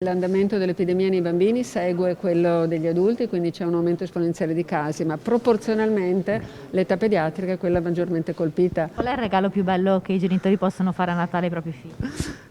L'andamento dell'epidemia nei bambini segue quello degli adulti, quindi c'è un aumento esponenziale di casi, ma proporzionalmente l'età pediatrica è quella maggiormente colpita. Qual è il regalo più bello che i genitori possono fare a Natale ai propri figli?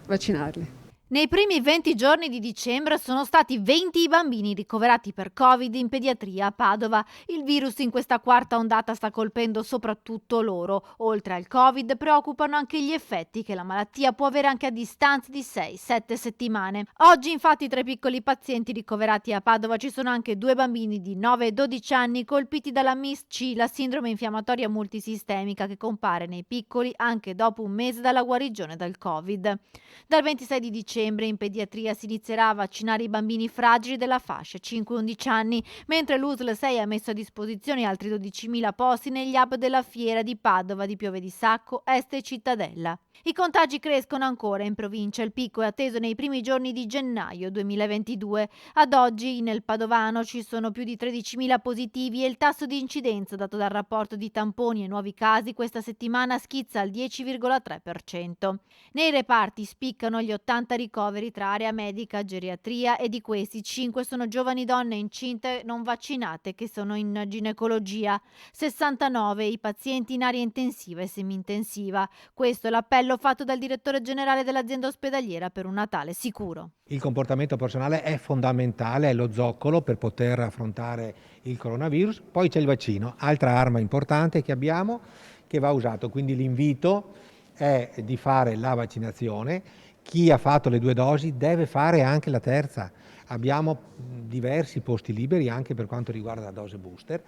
Vaccinarli. Nei primi 20 giorni di dicembre sono stati 20 i bambini ricoverati per Covid in pediatria a Padova. Il virus in questa quarta ondata sta colpendo soprattutto loro. Oltre al Covid preoccupano anche gli effetti che la malattia può avere anche a distanza di 6-7 settimane. Oggi infatti tra i piccoli pazienti ricoverati a Padova ci sono anche 2 bambini di 9 e 12 anni colpiti dalla MIS-C, la sindrome infiammatoria multisistemica che compare nei piccoli anche dopo un mese dalla guarigione dal Covid. Dal 26 di dicembre in pediatria si inizierà a vaccinare i bambini fragili della fascia 5-11 anni, mentre l'USL 6 ha messo a disposizione altri 12.000 posti negli hub della fiera di Padova, di Piove di Sacco, Este e Cittadella. I contagi crescono ancora in provincia, il picco è atteso nei primi giorni di gennaio 2022. Ad oggi nel Padovano ci sono più di 13.000 positivi e il tasso di incidenza dato dal rapporto di tamponi e nuovi casi questa settimana schizza al 10,3%. Nei reparti spiccano gli 80 ricoveri tra area medica, geriatria e di questi 5 sono giovani donne incinte non vaccinate che sono in ginecologia, 69 i pazienti in area intensiva e semi-intensiva. Questo è l'appello fatto dal direttore generale dell'azienda ospedaliera per un Natale sicuro. Il comportamento personale è fondamentale, è lo zoccolo per poter affrontare il coronavirus. Poi c'è il vaccino, altra arma importante che abbiamo che va usato, quindi l'invito è di fare la vaccinazione. Chi ha fatto le 2 dosi deve fare anche la terza. Abbiamo diversi posti liberi anche per quanto riguarda la dose booster.